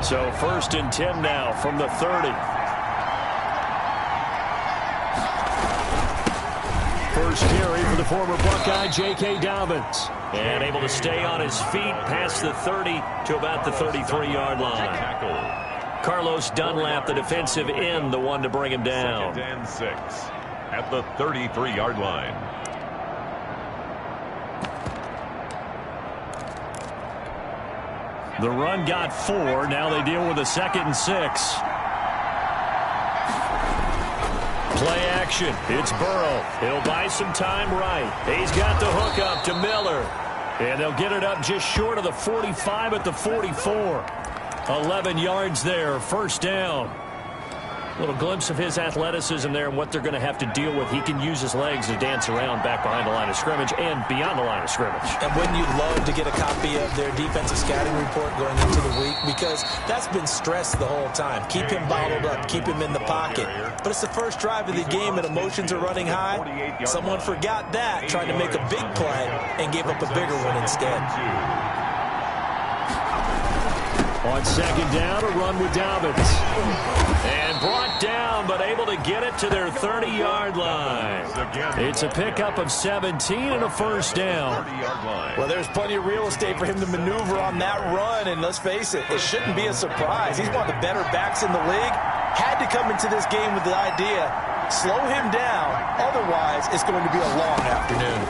So 1st and 10 now from the 30. First carry for the former Buckeye, J.K. Dobbins. And able to stay on his feet past the 30 to about the 33-yard line. Carlos Dunlap, the defensive end, the one to bring him down. 2nd and 6 at the 33-yard line. The run got 4. Now they deal with a 2nd and 6. Play action. It's Burrow. He'll buy some time right. He's got the hook up to Miller. And they'll get it up just short of the 45 at the 44. 11 yards there. 1st down. A little glimpse of his athleticism there and what they're going to have to deal with. He can use his legs to dance around back behind the line of scrimmage and beyond the line of scrimmage. And wouldn't you love to get a copy of their defensive scouting report going into the week? Because that's been stressed the whole time. Keep him bottled up. Keep him in the pocket. But it's the first drive of the game and emotions are running high. Someone forgot that, tried to make a big play, and gave up a bigger one instead. On 2nd down, a run with Dobbins. And brought down, but able to get it to their 30-yard line. It's a pickup of 17 and a 1st down. Well, there's plenty of real estate for him to maneuver on that run, and let's face it, it shouldn't be a surprise. He's one of the better backs in the league. Had to come into this game with the idea, slow him down, otherwise it's going to be a long afternoon.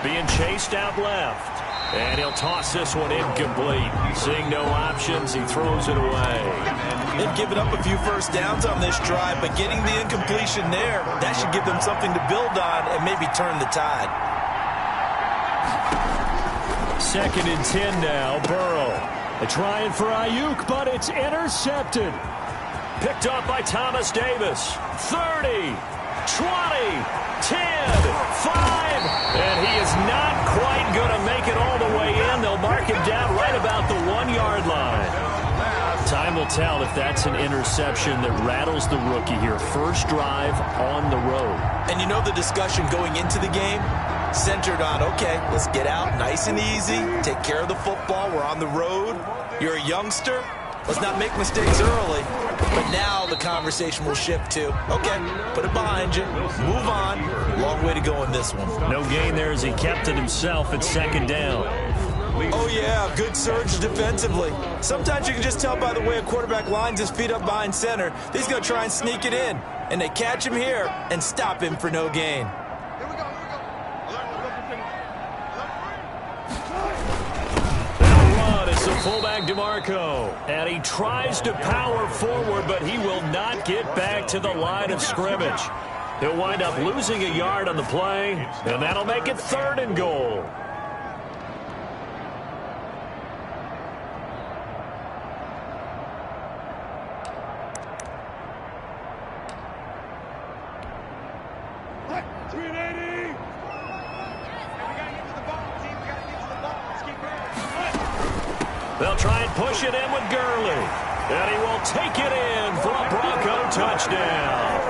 Being chased out left. And he'll toss this one incomplete. Seeing no options, he throws it away. They've given up a few 1st downs on this drive, but getting the incompletion there, that should give them something to build on and maybe turn the tide. 2nd and 10 now, Burrow. They're trying for Ayuk, but it's intercepted. Picked up by Thomas Davis. 30, 20, 10, 5. And he is not quite going to make it all the way in. They'll mark him down right about the 1-yard line. Time will tell if that's an interception that rattles the rookie here. First drive on the road. And you know the discussion going into the game? Centered on, okay, let's get out nice and easy. Take care of the football. We're on the road. You're a youngster. Let's not make mistakes early. But now the conversation will shift to, okay, put it behind you. Move on. Long way to go in this one. No gain there as he kept it himself at 2nd down. Oh, yeah, good surge defensively. Sometimes you can just tell by the way a quarterback lines his feet up behind center. He's going to try and sneak it in. And they catch him here and stop him for no gain. The fullback DeMarco, and he tries to power forward, but he will not get back to the line of scrimmage. He'll wind up losing a yard on the play, and that'll make it 3rd and goal. They'll try and push it in with Gurley. And he will take it in for a Bronco touchdown.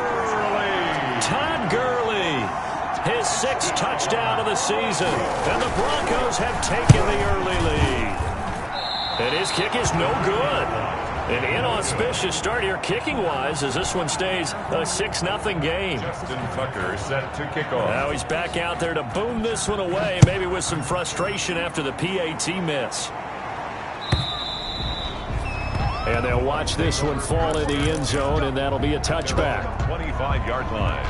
Todd Gurley, his 6th touchdown of the season. And the Broncos have taken the early lead. And his kick is no good. An inauspicious start here kicking-wise as this one stays a 6-0 game. Justin Tucker set to kick off. Now he's back out there to boom this one away, maybe with some frustration after the PAT miss. And they'll watch this one fall in the end zone, and that'll be a touchback. 25-yard line.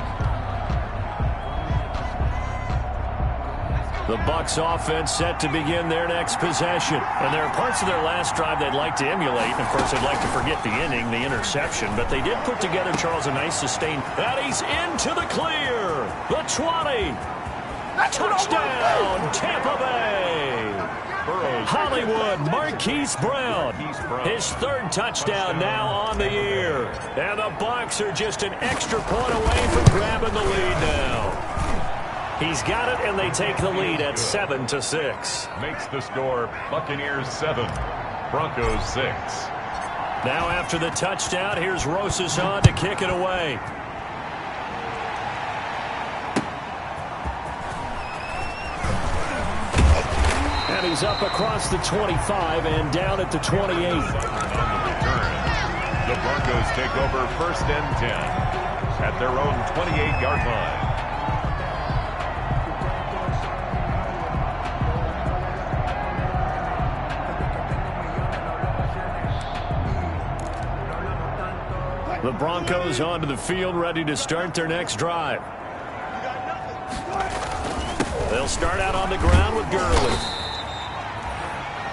The Bucs offense set to begin their next possession. And there are parts of their last drive they'd like to emulate. And, of course, they'd like to forget the inning, the interception. But they did put together, Charles, a nice sustain. And he's into the clear. The 20. Touchdown, Tampa Bay. Hollywood, Marquise Brown. His 3rd touchdown now on the year. And the Bucs are just an extra point away from grabbing the lead now. He's got it, and they take the lead at 7-6. Makes the score Buccaneers 7, Broncos 6. Now after the touchdown, here's Rosas on to kick it away. And he's up across the 25 and down at the 28. On the return, the Broncos take over 1st and 10 at their own 28-yard line. The Broncos onto the field, ready to start their next drive. They'll start out on the ground with Gurley.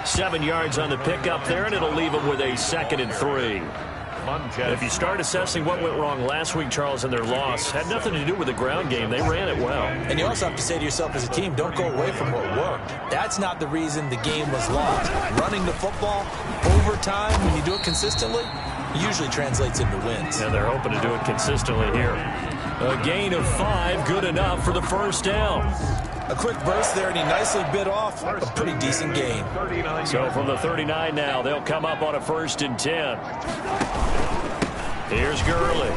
7 yards on the pickup there, and it'll leave them with a 2nd and 3. If you start assessing what went wrong last week, Charles, in their loss, had nothing to do with the ground game. They ran it well. And you also have to say to yourself as a team, don't go away from what worked. That's not the reason the game was lost. Running the football over time, when you do it consistently, usually translates into wins. And they're hoping to do it consistently here. A gain of 5, good enough for the first down. A quick burst there, and he nicely bit off a pretty decent gain. So from the 39 now, they'll come up on a 1st and 10. Here's Gurley.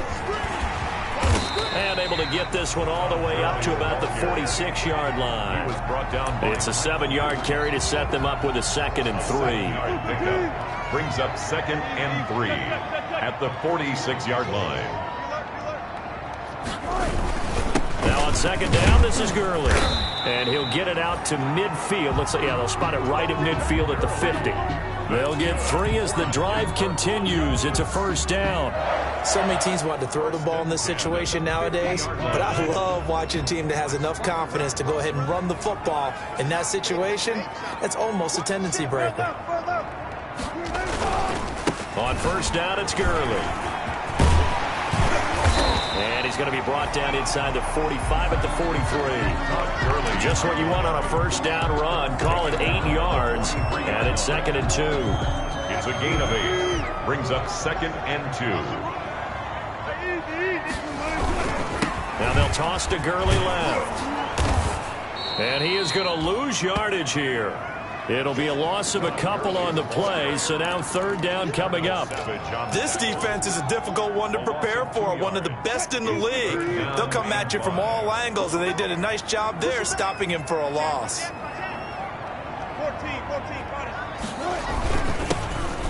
And able to get this one all the way up to about the 46-yard line. It's a 7-yard carry to set them up with a 2nd and 3. Brings up 2nd and 3 at the 46-yard line. Now on 2nd down, this is Gurley. And he'll get it out to midfield. Let's say, yeah, they'll spot it right at midfield at the 50. They'll get 3 as the drive continues. It's a 1st down. So many teams want to throw the ball in this situation nowadays, but I love watching a team that has enough confidence to go ahead and run the football. In that situation, that's almost a tendency breaker. On 1st down, it's Gurley. And he's going to be brought down inside the 45 at the 43. Just what you want on a 1st down run. Call it 8 yards. And it's 2nd and 2. It's a gain of 8. Brings up 2nd and 2. Now they'll toss to Gurley left. And he is going to lose yardage here. It'll be a loss of a couple on the play, so now 3rd down coming up. This defense is a difficult one to prepare for, one of the best in the league. They'll come at you from all angles, and they did a nice job there stopping him for a loss.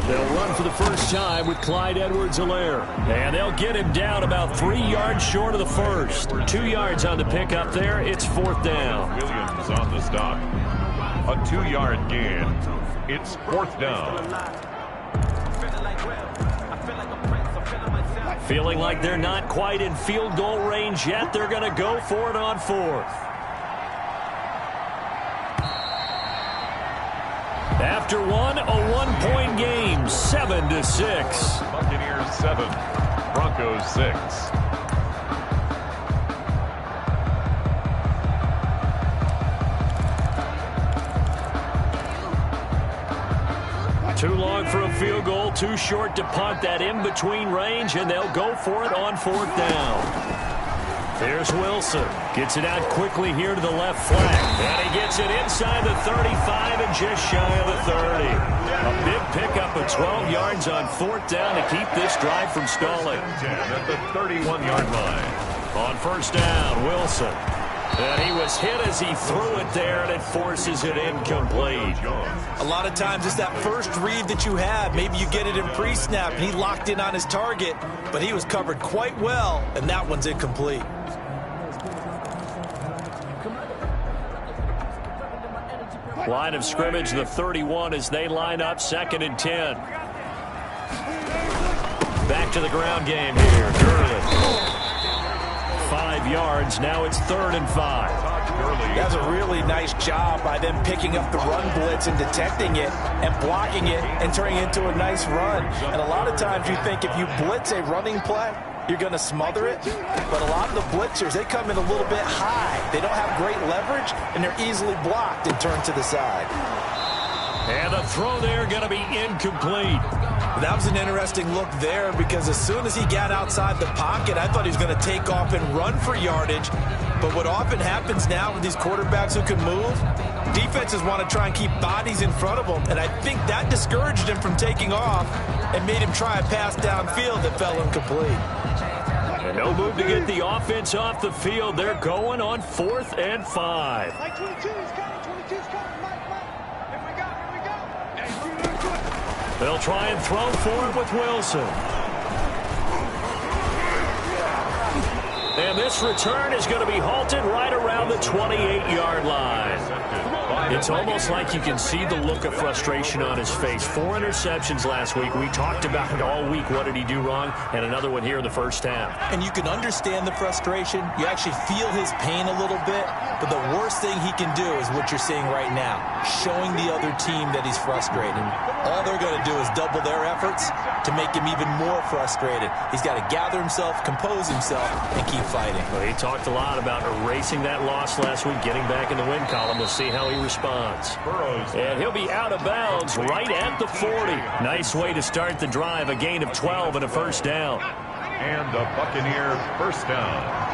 They'll run for the first time with Clyde Edwards-Helaire. And they'll get him down about 3 yards short of the first. 2 yards on the pickup there. It's 4th down. Williams on the stop. A 2-yard gain. It's 4th down. Feeling like they're not quite in field goal range yet. They're going to go for it on 4th. After one, a 1-point game, 7-6. Buccaneers 7, Broncos 6. Too long for a field goal, too short to punt. That in-between range, and they'll go for it on 4th down. There's Wilson. Gets it out quickly here to the left flank. And he gets it inside the 35 and just shy of the 30. A big pickup of 12 yards on 4th down to keep this drive from stalling. At the 31-yard line. On 1st down, Wilson. And he was hit as he threw it there, and it forces it incomplete. A lot of times it's that first read that you have. Maybe you get it in pre-snap, and he locked in on his target, but he was covered quite well, and that one's incomplete. Line of scrimmage, the 31 as they line up, 2nd and 10. Back to the ground game here. Gurley. 5 yards. Now it's 3rd and 5. That's a really nice job by them picking up the run blitz and detecting it and blocking it and turning it into a nice run. And a lot of times you think if you blitz a running play, you're going to smother it. But a lot of the blitzers, they come in a little bit high. They don't have great leverage, and they're easily blocked and turned to the side. And the throw there going to be incomplete. That was an interesting look there because as soon as he got outside the pocket, I thought he was going to take off and run for yardage. But what often happens now with these quarterbacks who can move, defenses want to try and keep bodies in front of them. And I think that discouraged him from taking off and made him try a pass downfield that fell incomplete. And no move to get the offense off the field. They're going on 4th and 5. They'll try and throw for it with Wilson. And this return is going to be halted right around the 28-yard line. It's almost like you can see the look of frustration on his face. 4 interceptions last week. We talked about it all week. What did he do wrong? And another one here in the first half. And you can understand the frustration. You actually feel his pain a little bit. But the worst thing he can do is what you're seeing right now, showing the other team that he's frustrated. All they're going to do is double their efforts to make him even more frustrated. He's got to gather himself, compose himself, and keep fighting. Well, he talked a lot about erasing that loss last week, getting back in the win column. We'll see how he responds. And he'll be out of bounds right at the 40. Nice way to start the drive, a gain of 12 and a first down. And the Buccaneer first down.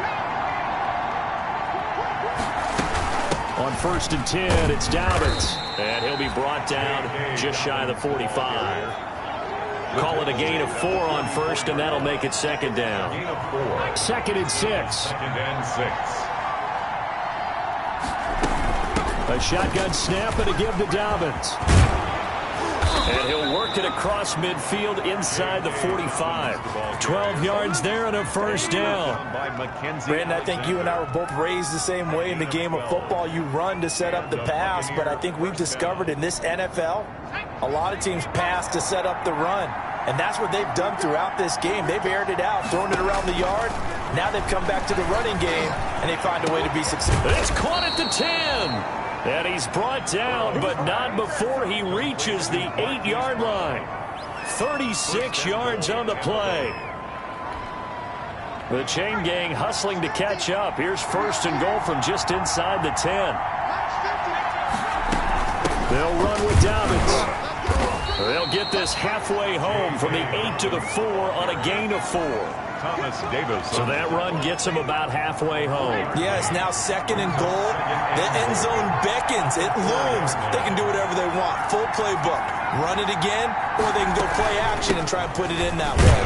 On 1st and 10, it's Dobbins. And he'll be brought down just shy of the 45. Call it a gain of 4 on first, and that'll make it second down. Gain of 4. 2nd and 6. 2nd and 6. A shotgun snap and a give to Dobbins. And he'll work it across midfield inside the 45. 12 yards there and a first down. Brandon, I think you and I were both raised the same way in the game of football. You run to set up the pass, but I think we've discovered in this NFL, a lot of teams pass to set up the run. And that's what they've done throughout this game. They've aired it out, thrown it around the yard. Now they've come back to the running game, and they find a way to be successful. It's caught at the 10. And he's brought down, but not before he reaches the 8-yard line. 36 yards on the play. The chain gang hustling to catch up. Here's 1st and goal from just inside the 10. They'll run with Dobbins. They'll get this halfway home from the 8 to the 4 on a gain of 4. Thomas Davis. So that run gets him about halfway home. Yeah, it's now 2nd and goal. The end zone beckons. It looms. They can do whatever they want. Full playbook. Run it again, or they can go play action and try and put it in that way.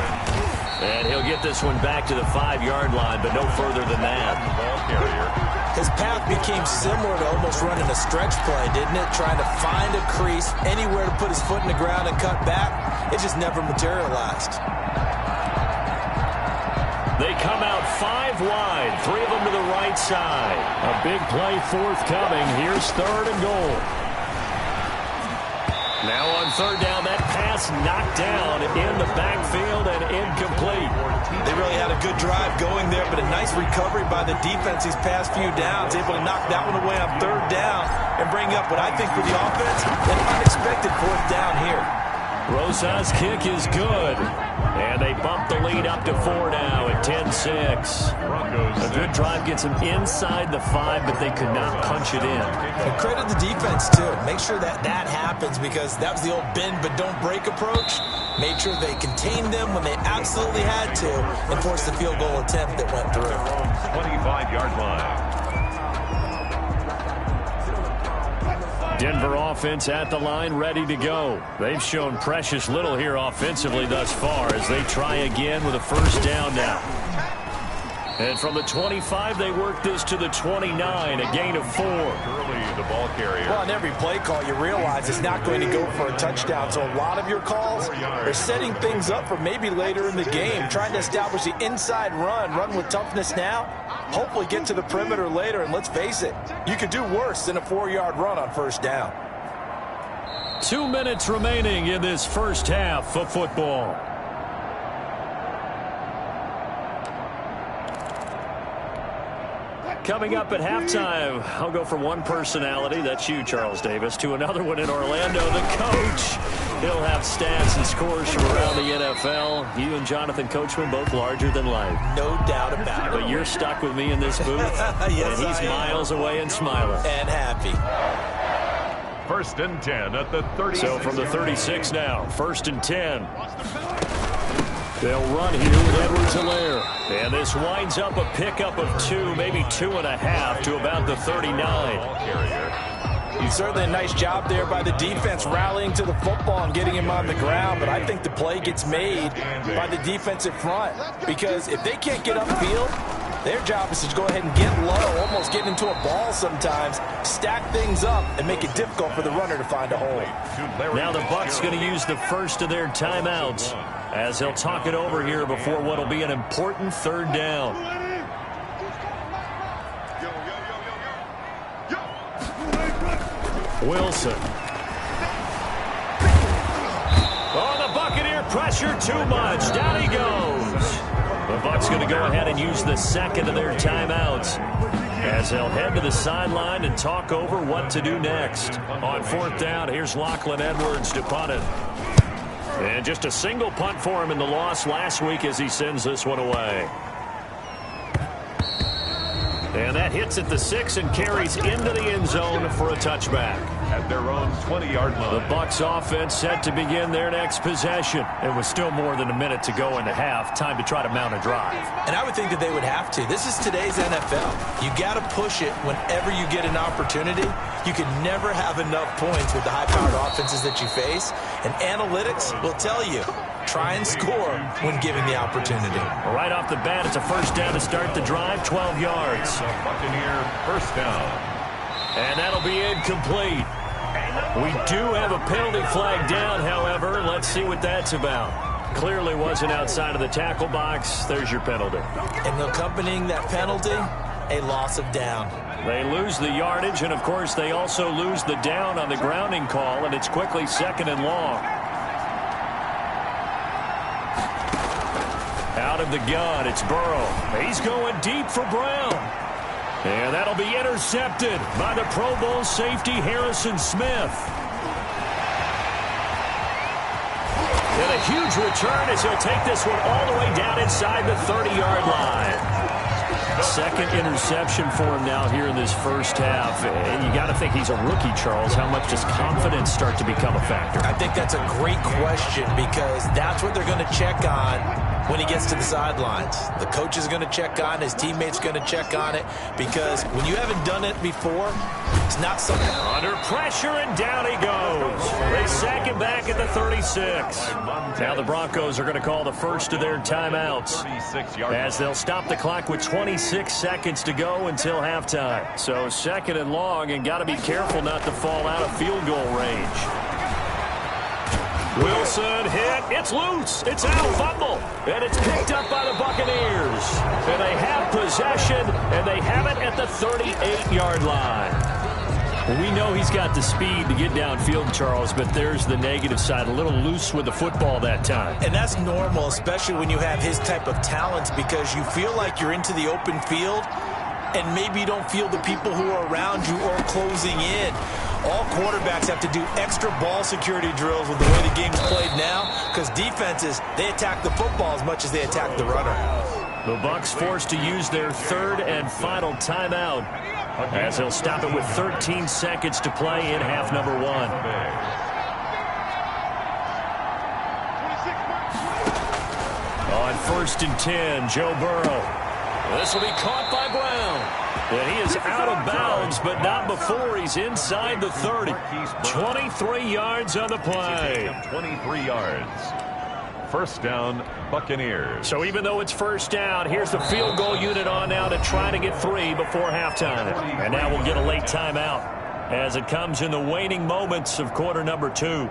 And he'll get this one back to the 5-yard line, but no further than that. Ball carrier. His path became similar to almost running a stretch play, didn't it? Trying to find a crease, anywhere to put his foot in the ground and cut back. It just never materialized. They come out 5 wide, 3 of them to the right side. A big play forthcoming. Here's 3rd and goal. Now on 3rd down, that pass knocked down in the backfield and incomplete. They really had a good drive going there, but a nice recovery by the defense these past few downs. Able to knock that one away on 3rd down and bring up what I think for the offense, an unexpected 4th down here. Rosa's kick is good. And they bump the lead up to 4 now at 10-6. A good drive gets them inside the 5, but they could not punch it in. And credit the defense, too. Make sure that happens, because that was the old bend but don't break approach. Made sure they contained them when they absolutely had to and forced the field goal attempt that went through. 25-yard line. Denver offense at the line, ready to go. They've shown precious little here offensively thus far as they try again with a first down now. And from the 25, they work this to the 29, a gain of 4. Early, the ball carrier. Well, on every play call, you realize it's not going to go for a touchdown. So a lot of your calls are setting things up for maybe later in the game, trying to establish the inside run with toughness now, hopefully get to the perimeter later. And let's face it, you could do worse than a 4-yard run on first down. 2 minutes remaining in this first half of football. Coming up at halftime, I'll go from one personality, that's you, Charles Davis, to another one in Orlando, the coach. He'll have stats and scores from around the NFL. You and Jonathan Coachman, both larger than life. No doubt about it. But you're stuck with me in this booth, yes, and he's miles away and smiling. And happy. 1st and 10 at the 36. So from the 36 now, 1st and 10. They'll run here with Edwards-Helaire. And this winds up a pickup of 2, maybe 2.5 to about the 39. Certainly a nice job there by the defense rallying to the football and getting him on the ground. But I think the play gets made by the defensive front, because if they can't get upfield, Their job is to go ahead and get low, almost get into a ball sometimes, stack things up, and make it difficult for the runner to find a hole. Now the Bucs going to use the first of their timeouts as they'll talk it over here before what will be an important third down. Wilson. Oh, the Buccaneer pressure too much. Down he goes. The Bucs going to go ahead and use the second of their timeouts as they'll head to the sideline and talk over what to do next. On fourth down, here's Lachlan Edwards to punt it. And just a single punt for him in the loss last week as he sends this one away. And that hits at the 6 and carries into the end zone for a touchback. At their own 20-yard line. The Bucs offense set to begin their next possession. It was still more than a minute to go in the half. Time to try to mount a drive. And I would think that they would have to. This is today's NFL. You got to push it whenever you get an opportunity. You can never have enough points with the high-powered offenses that you face. And analytics will tell you, try and score when given the opportunity. Right off the bat, it's a first down to start the drive, 12 yards. Buccaneer first down. And that'll be incomplete. We do have a penalty flag down, however. Let's see what that's about. Clearly wasn't outside of the tackle box. There's your penalty. And accompanying that penalty, a loss of down. They lose the yardage, and, of course, they also lose the down on the grounding call, and it's quickly second and long. Out of the gun, it's Burrow. He's going deep for Brown. And that'll be intercepted by the Pro Bowl safety Harrison Smith. And a huge return as he'll take this one all the way down inside the 30-yard line. Second interception for him now here in this first half. And you got to think he's a rookie, Charles. How much does confidence start to become a factor? I think that's a great question because that's what they're going to check on when he gets to the sidelines. The coach is going to check on, his teammates going to check on it, because when you haven't done it before, it's not something. Under pressure, and down he goes. They sack him back at the 36. Now the Broncos are going to call the first of their timeouts as they'll stop the clock with 26 seconds to go until halftime. So second and long, and got to be careful not to fall out of field goal range. Wilson hit. It's loose. It's out. Fumble. And it's picked up by the Buccaneers. And they have possession, and they have it at the 38-yard line. We know he's got the speed to get downfield, Charles, but there's the negative side. A little loose with the football that time. And that's normal, especially when you have his type of talents, because you feel like you're into the open field, and maybe you don't feel the people who are around you or closing in. All quarterbacks have to do extra ball security drills with the way the game's played now, because defenses, they attack the football as much as they attack the runner. The Bucs forced to use their third and final timeout as they'll stop it with 13 seconds to play in half number one. On first and 10, Joe Burrow. This will be caught by Brown. And he is out of bounds, but not before he's inside the 30. 23 yards on the play. 23 yards. First down, Buccaneers. So even though it's first down, here's the field goal unit on now to try to get 3 before halftime. And now we'll get a late timeout as it comes in the waning moments of quarter number 2.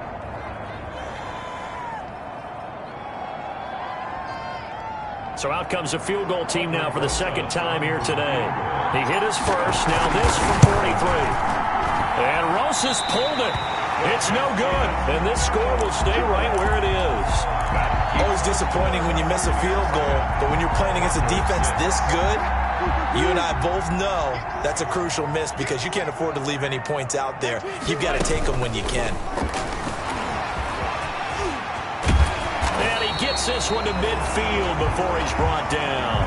So out comes the field goal team now for the second time here today. He hit his first. Now this from 43. And Rosas pulled it. It's no good. And this score will stay right where it is. Always disappointing when you miss a field goal, but when you're playing against a defense this good, you and I both know that's a crucial miss because you can't afford to leave any points out there. You've got to take them when you can. And he gets this one to midfield before he's brought down.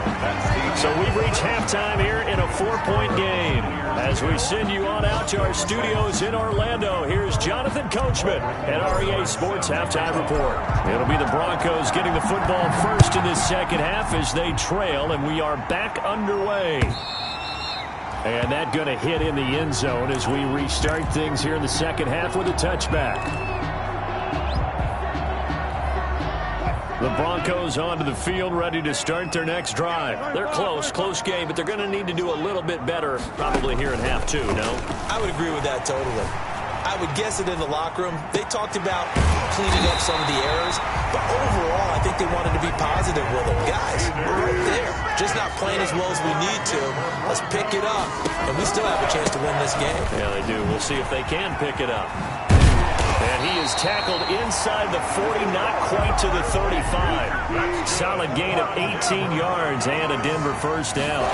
So we've reached halftime here in a 4-point game. As we send you on out to our studios in Orlando, here's Jonathan Coachman at REA Sports Halftime Report. It'll be the Broncos getting the football first in this second half as they trail, and we are back underway. And that going to hit in the end zone as we restart things here in the second half with a touchback. The Broncos onto the field, ready to start their next drive. They're close game, but they're going to need to do a little bit better probably here in half two, no? I would agree with that totally. I would guess it in the locker room. They talked about cleaning up some of the errors, but overall, I think they wanted to be positive with them. Guys, we're right there. Just not playing as well as we need to. Let's pick it up, and we still have a chance to win this game. Yeah, they do. We'll see if they can pick it up. And he is tackled inside the 40, not quite to the 35. Solid gain of 18 yards and a Denver first down.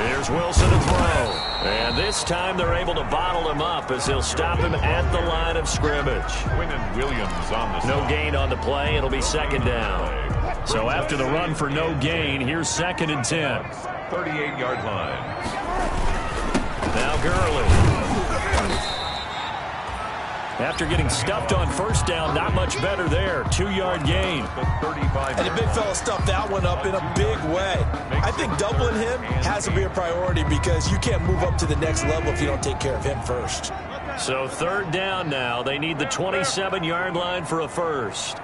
Here's Wilson to throw. And this time they're able to bottle him up as they'll stop him at the line of scrimmage. Quinnen Williams on the No gain on the play. It'll be second down. So after the run for no gain, here's 2nd and 10. 38-yard line. Now Gurley. After getting stuffed on first down, not much better there. 2-yard gain. And the big fella stuffed that one up in a big way. I think doubling him has to be a priority because you can't move up to the next level if you don't take care of him first. So 3rd down now. They need the 27-yard line for a first.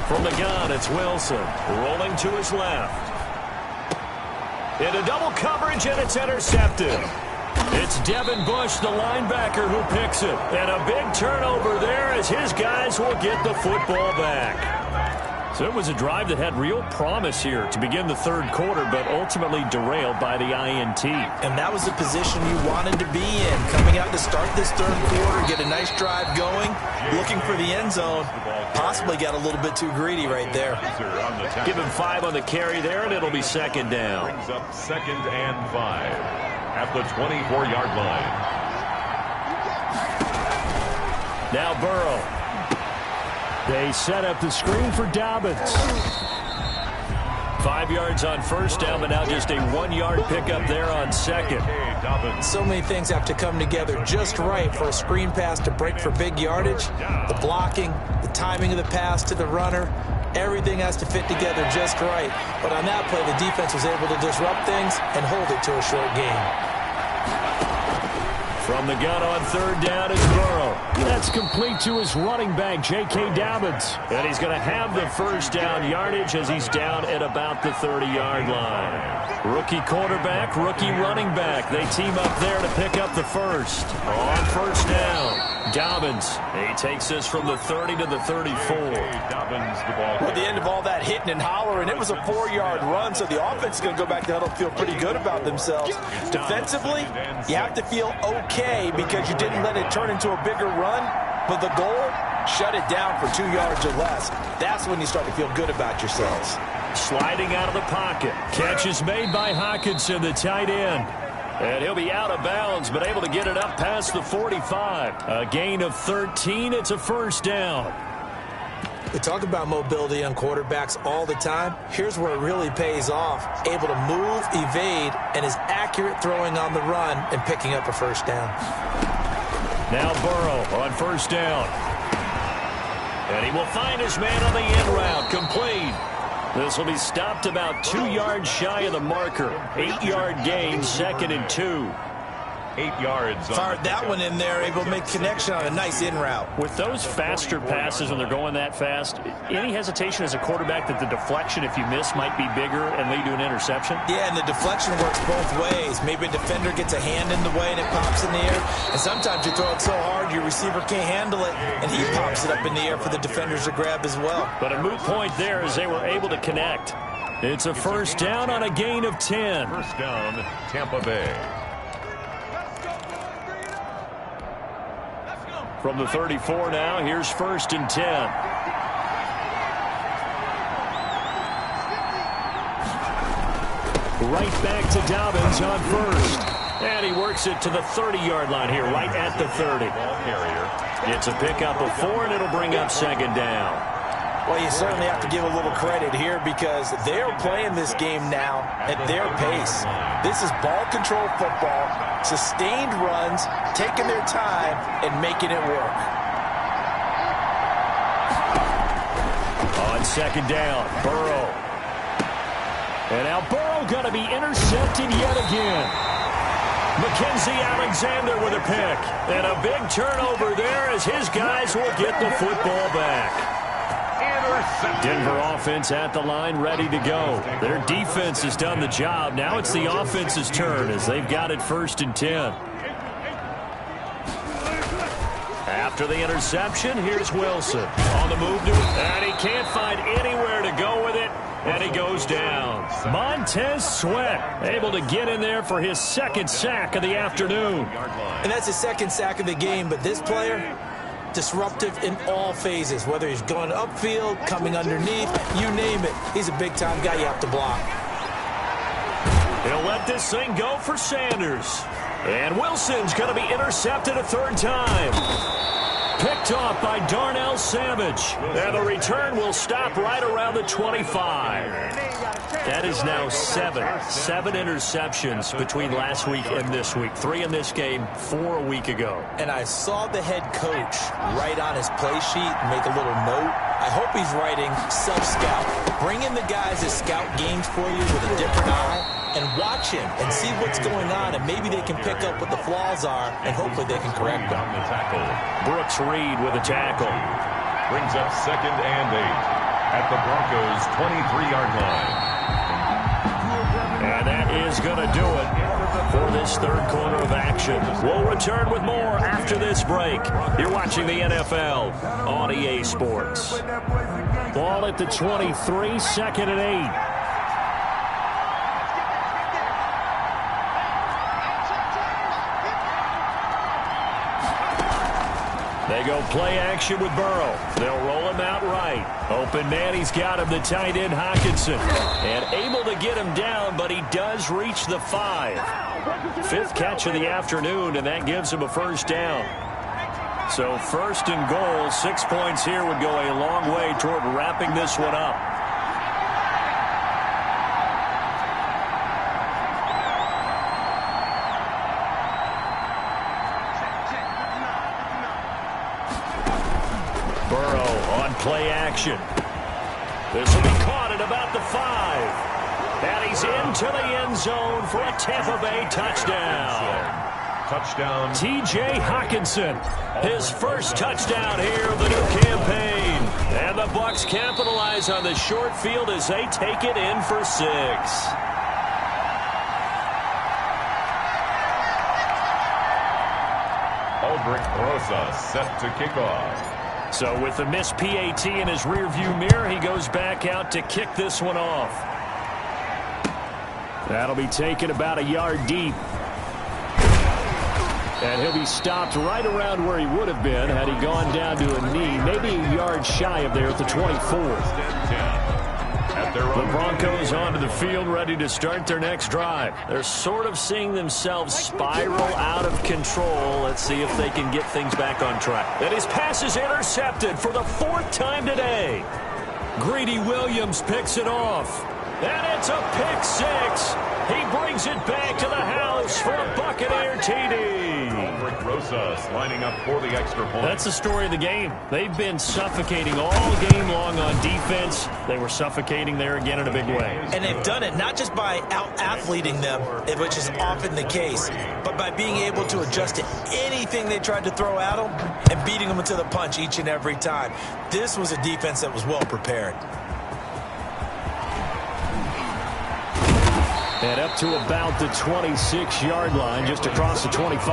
From the gun, it's Wilson. Rolling to his left. Into double coverage, and it's intercepted. It's Devin Bush, the linebacker, who picks it. And a big turnover there as his guys will get the football back. So it was a drive that had real promise here to begin the 3rd quarter, but ultimately derailed by the INT. And that was the position you wanted to be in. Coming out to start this 3rd quarter, get a nice drive going, looking for the end zone. Possibly got a little bit too greedy right there. Give him 5 on the carry there, and it'll be 2nd down. Brings up 2nd and 5 at the 24-yard line. Now Burrow. They set up the screen for Dobbins. 5 yards on first down, but now just a 1-yard pickup there on 2nd. So many things have to come together just right for a screen pass to break for big yardage. The blocking, the timing of the pass to the runner, everything has to fit together just right. But on that play, the defense was able to disrupt things and hold it to a short game. From the gun on 3rd down is Burrow. That's complete to his running back, J.K. Dobbins. And he's going to have the first down yardage as he's down at about the 30-yard line. Rookie quarterback, rookie running back. They team up there to pick up the first. On first down, Dobbins. He takes this from the 30 to the 34. Dobbins, the ball. At the end of all that hitting and hollering, it was a 4-yard run, so the offense is going to go back to huddle feel pretty good about themselves. Defensively, you have to feel okay because you didn't let it turn into a bigger run, but the goal, shut it down for 2 yards or less. That's when you start to feel good about yourselves. Sliding out of the pocket. Catch is made by Hockenson, the tight end. And he'll be out of bounds, but able to get it up past the 45. A gain of 13. It's a first down. We talk about mobility on quarterbacks all the time. Here's where it really pays off. Able to move, evade, and is accurate throwing on the run and picking up a first down. Now Burrow on first down. And he will find his man on the in route. Complete. This will be stopped about 2 yards shy of the marker. 8-yard gain, 2nd and 2. 8 yards. Fired that one in there, able to make connection on a nice in route. With those faster passes when they're going that fast, any hesitation as a quarterback that the deflection, if you miss, might be bigger and lead to an interception? Yeah, and the deflection works both ways. Maybe a defender gets a hand in the way and it pops in the air. And sometimes you throw it so hard your receiver can't handle it, and he pops it up in the air for the defenders to grab as well. But a moot point there as they were able to connect. It's a first down on a gain of 10. First down, Tampa Bay. From the 34 now, here's 1st and 10. Right back to Dobbins on first. And he works it to the 30-yard line here, right at the 30. Ball carrier. It's a pickup of 4, and it'll bring up 2nd down. Well, you certainly have to give a little credit here because they're playing this game now at their pace. This is ball control football, sustained runs, taking their time, and making it work. On 2nd down, Burrow. And now Burrow going to be intercepted yet again. Mackenzie Alexander with a pick. And a big turnover there as his guys will get the football back. Denver offense at the line, ready to go. Their defense has done the job. Now it's the offense's turn as they've got it 1st and 10. After the interception, here's Wilson. On the move to it, and he can't find anywhere to go with it, and he goes down. Montez Sweat able to get in there for his 2nd sack of the afternoon. And that's his 2nd sack of the game, but this player, disruptive in all phases, whether he's going upfield, coming underneath, you name it. He's a big-time guy you have to block. He'll let this thing go for Sanders. And Wilson's going to be intercepted a 3rd time. Picked off by Darnell Savage. And the return will stop right around the 25. That is now 7 interceptions between last week and this week. 3 in this game, 4 a week ago. And I saw the head coach write on his play sheet, make a little note. I hope he's writing sub-scout. Bring in the guys that scout games for you with a different eye and watch him and see what's going on, and maybe they can pick up what the flaws are, and hopefully they can correct them. The tackle. Brooks Reed with a tackle. Brings up 2nd and 8 at the Broncos' 23-yard line. And that is going to do it for this 3rd quarter of action. We'll return with more after this break. You're watching the NFL on EA Sports. Ball at the 23, 2nd and 8. They go play action with Burrow. They'll roll him out right. Open man, he's got him, the tight end Hockenson. And able to get him down, but he does reach the 5. 5th catch of the afternoon, and that gives him a 1st down. So 1st and goal, 6 points here would go a long way toward wrapping this one up. Play action. This will be caught at about the 5. And he's into the end zone for a Tampa Bay touchdown. Touchdown. T.J. Hockenson, his 1st touchdown here of the new campaign. And the Bucs capitalize on the short field as they take it in for 6. Aldrich Rosas set to kick off. So with the missed PAT in his rearview mirror, he goes back out to kick this one off. That'll be taken about a yard deep. And he'll be stopped right around where he would have been had he gone down to a knee, maybe a yard shy of there at the 24. The Broncos onto the field, ready to start their next drive. They're sort of seeing themselves spiral out of control. Let's see if they can get things back on track. And his pass is intercepted for the 4th time today. Greedy Williams picks it off. And it's a pick 6. He brings it back to the house for a Buccaneer TD. Aldrich Rosas lining up for the extra point. That's the story of the game. They've been suffocating all game long on defense. They were suffocating there again in a big way. And they've done it not just by out-athleting them, which is often the case, but by being able to adjust to anything they tried to throw at them and beating them to the punch each and every time. This was a defense that was well prepared. And up to about the 26-yard line, just across the 25.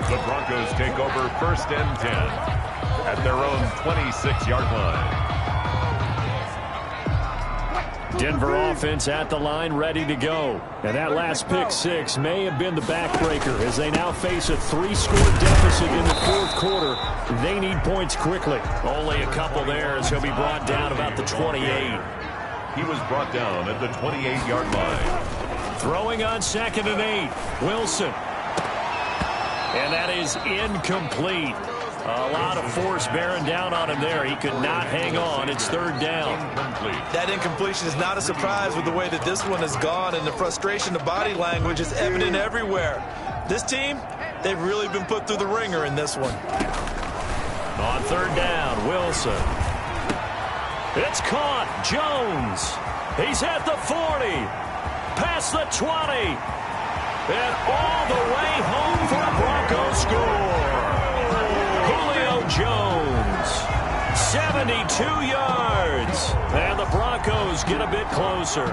The Broncos take over 1st and 10 at their own 26-yard line. Denver offense at the line, ready to go. And that last pick 6 may have been the backbreaker as they now face a 3-score deficit in the 4th quarter. They need points quickly. Only a couple there as he'll be brought down about the 28. He was brought down at the 28-yard line. Throwing on 2nd and 8. Wilson. And that is incomplete. A lot of force bearing down on him there. He could not hang on. It's 3rd down. That incompletion is not a surprise with the way that this one has gone, and the frustration, the body language is evident everywhere. This team, they've really been put through the ringer in this one. On 3rd down, Wilson. It's caught. Jones. He's at the 40. Past the 20. And all the way home for a Broncos score. Julio Jones, 72 yards. And the Broncos get a bit closer.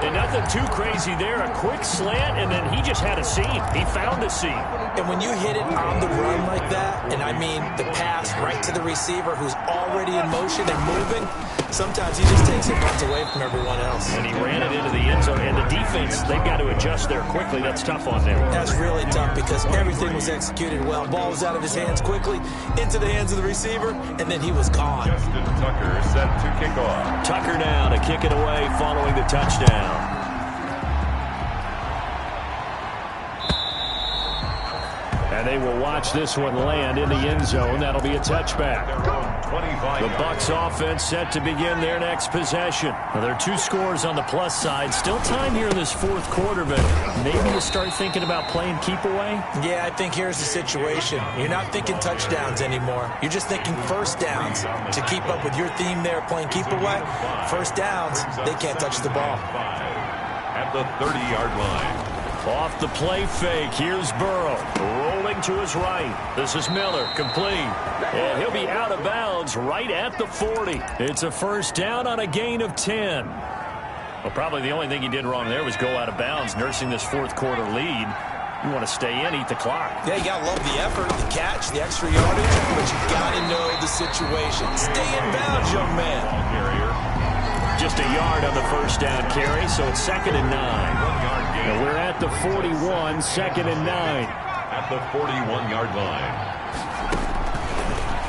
And nothing too crazy there. A quick slant, and then he just had a seam. He found a seam. And when you hit it on the run like that, and I mean the pass right to the receiver who's already in motion and moving, sometimes he just takes it and runs away from everyone else. And he ran it into the end zone. And the defense, they've got to adjust there quickly. That's tough on them. That's really tough because everything was executed well. Ball was out of his hands quickly, into the hands of the receiver, and then he was gone. Justin Tucker set to kick off. Tucker now to kick it away following the touchdown. And they will watch this one land in the end zone. That'll be a touchback. The Bucs offense set to begin their next possession. Now, there are 2 scores on the plus side. Still time here in this fourth quarter, but maybe you start thinking about playing keep away? Yeah, I think here's the situation. You're not thinking touchdowns anymore. You're just thinking first downs. To keep up with your theme there, playing keep away, first downs, they can't touch the ball. At the 30-yard line. Off the play fake, here's Burrow. Rolling to his right. This is Miller, complete. And he'll be out of bounds right at the 40. It's a first down on a gain of 10. Well, probably the only thing he did wrong there was go out of bounds, nursing this fourth quarter lead. You want to stay in, eat the clock. Yeah, you got to love the effort, the catch, the extra yardage, but you got to know the situation. Stay in bounds, young man. Just a yard on the first down carry, so it's 2nd and 9. And we're at the 41, 2nd and 9. At the 41-yard line.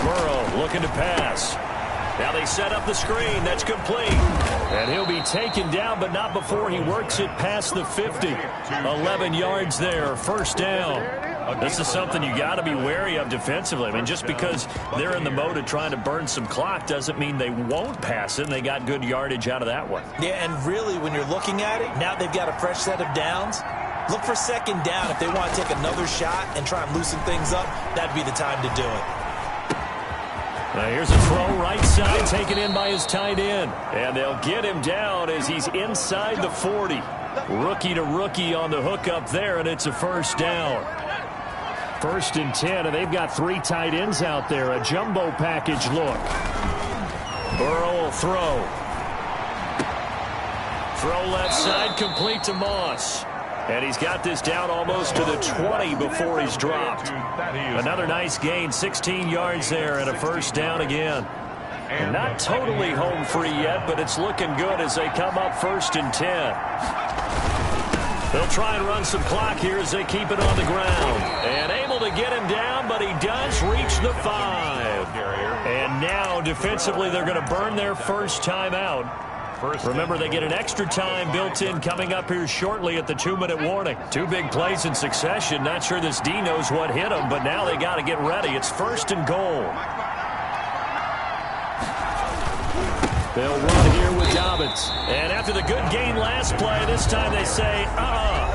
Burrow looking to pass. Now they set up the screen. That's complete. And he'll be taken down, but not before he works it past the 50. 11 yards there, first down. This is something you got to be wary of defensively. I mean, just because they're in the mode of trying to burn some clock doesn't mean they won't pass it. And they got good yardage out of that one. Yeah, and really, when you're looking at it, now they've got a fresh set of downs. Look for second down. If they want to take another shot and try and loosen things up, that'd be the time to do it. Now here's a throw right side, taken in by his tight end. And they'll get him down as he's inside the 40. Rookie to rookie on the hook up there, and it's a first down. 1st and 10, and they've got 3 tight ends out there. A jumbo package look. Burrow will throw. Throw left side, complete to Moss. And he's got this down almost to the 20 before he's dropped. Another nice gain, 16 yards there, and a first down again. And not totally home free yet, but it's looking good as they come up 1st and 10. They'll try and run some clock here as they keep it on the ground. And able to get him down, but he does reach the 5. And now, defensively, they're going to burn their first time out. Remember, they get an extra time built in coming up here shortly at the 2-minute warning. 2 big plays in succession. Not sure this D knows what hit him, but now they got to get ready. It's 1st and goal. They'll run here with Dobbins. And after the good gain last play, this time they say,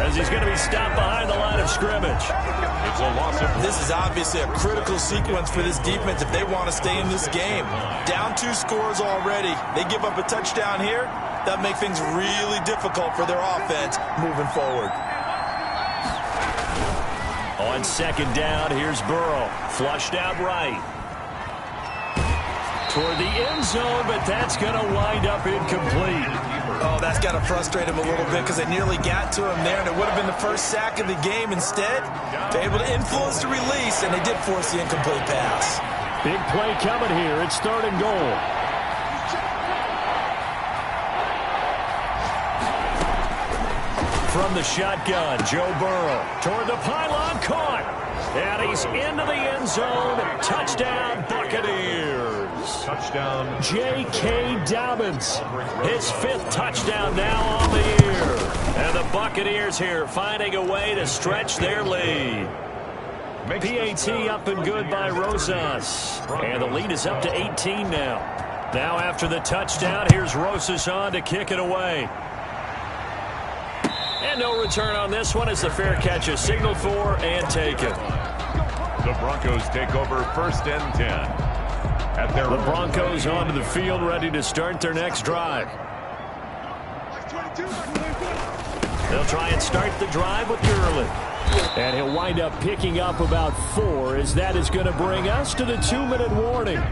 as he's going to be stopped behind the line of scrimmage. It's a loss of... This is obviously a critical sequence for this defense if they want to stay in this game. Down 2 scores already. They give up a touchdown here. That makes things really difficult for their offense moving forward. On 2nd down, here's Burrow. Flushed out right. Toward the end zone, but that's going to wind up incomplete. Oh, that's got to frustrate him a little bit because they nearly got to him there, and it would have been the first sack of the game. Instead, they're able to influence the release, and they did force the incomplete pass. Big play coming here. It's 3rd and goal. From the shotgun, Joe Burrow toward the pylon, caught. And he's into the end zone. Touchdown, Buccaneers. Touchdown. J.K. Dobbins. His 5th touchdown now on the year. And the Buccaneers here finding a way to stretch their lead. PAT up and good by Rosas. And the lead is up to 18 now. Now after the touchdown, here's Rosas on to kick it away. And no return on this one as the fair catch is signaled for and taken. The Broncos take over 1st and 10. At their the Broncos onto the field ready to start their next drive. They'll try and start the drive with Gurley. And he'll wind up picking up about 4, as that is going to bring us to the 2-minute warning.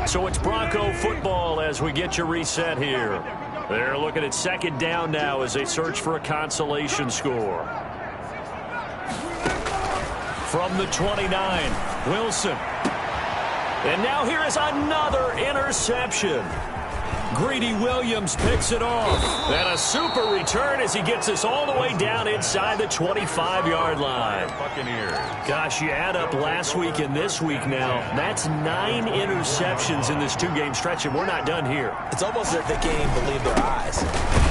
So it's Bronco football as we get you reset here. They're looking at second down now as they search for a consolation score. From the 29, Wilson. And now here is another interception. Greedy Williams picks it off. And a super return as he gets us all the way down inside the 25-yard line. Buccaneers. Gosh, you add up last week and this week now. That's 9 interceptions in this 2-game stretch, and we're not done here. It's almost as if they can't even believe their eyes.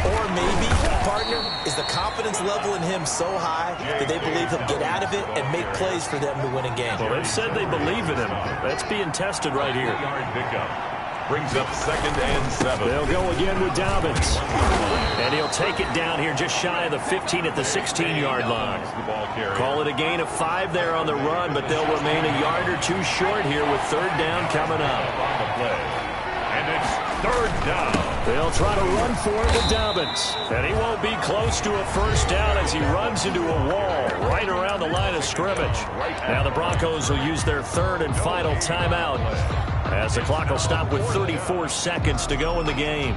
Or maybe, partner, is the confidence level in him so high that they believe he'll get out of it and make plays for them to win a game. Well, they've said they believe in him. That's being tested right here. Yard pickup. Brings up 2nd and 7. They'll go again with Dobbins. And he'll take it down here just shy of the 15 at the 16-yard line. Call it a gain of 5 there on the run, but they'll remain a yard or 2 short here with 3rd down coming up. On the play. And it's 3rd down. They'll try to run for it with Dobbins. And he won't be close to a 1st down as he runs into a wall right around the line of scrimmage. Now the Broncos will use their 3rd and final timeout, as the clock will stop with 34 seconds to go in the game.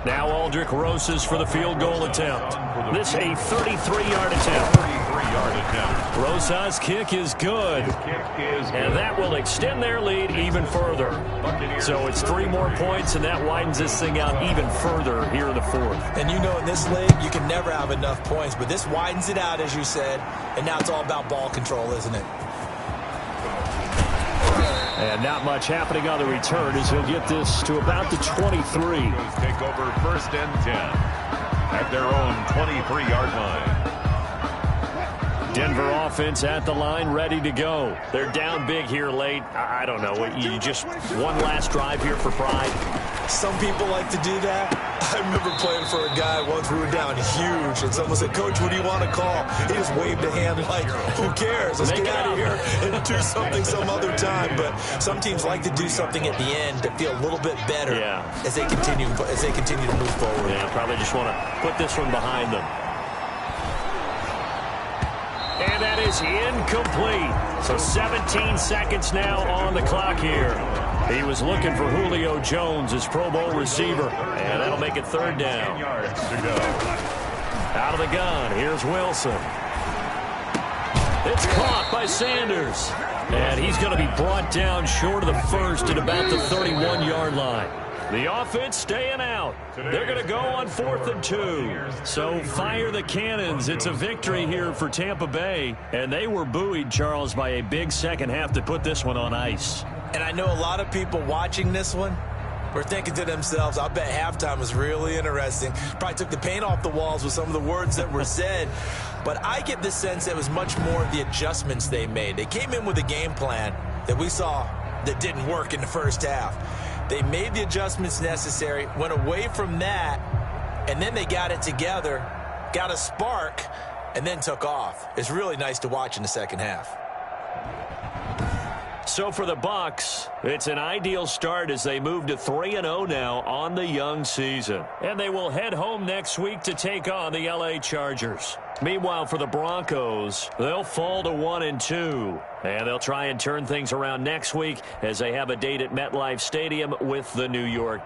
Now Aldrick Rosas for the field goal attempt. This a 33-yard attempt. 33-yard attempt. Rosas' kick is good. And that will extend their lead even further. So it's 3 more points, and that widens this thing out even further here in the 4th. And you know, in this league, you can never have enough points, but this widens it out, as you said, and now it's all about ball control, isn't it? And not much happening on the return as he'll get this to about the 23. Take over 1st and 10 at their own 23-yard line. Denver offense at the line, ready to go. They're down big here late. I don't know. You just one last drive here for pride. Some people like to do that. I remember playing for a guy once. We were down huge, and someone said, "Coach, what do you want to call?" He just waved a hand like, "Who cares? Let's get out of here and do something some other time." But some teams like to do something at the end to feel a little bit better as they continue to move forward. Yeah, probably just want to put this one behind them. And that is incomplete. So 17 seconds now on the clock here. He was looking for Julio Jones, his Pro Bowl receiver. And that'll make it 3rd down. 10 yards to go. Out of the gun, here's Wilson. It's caught by Sanders. And he's going to be brought down short of the 1st at about the 31-yard line. The offense staying out. They're going to go on 4th and 2. So fire the cannons. It's a victory here for Tampa Bay. And they were buoyed, Charles, by a big second half to put this one on ice. And I know a lot of people watching this one were thinking to themselves, I bet halftime was really interesting. Probably took the paint off the walls with some of the words that were said. But I get the sense it was much more of the adjustments they made. They came in with a game plan that we saw that didn't work in the 1st half. They made the adjustments necessary, went away from that, and then they got it together, got a spark, and then took off. It's really nice to watch in the 2nd half. So for the Bucs, it's an ideal start as they move to 3-0 now on the young season. And they will head home next week to take on the LA Chargers. Meanwhile, for the Broncos, they'll fall to 1-2. And they'll try and turn things around next week as they have a date at MetLife Stadium with the New York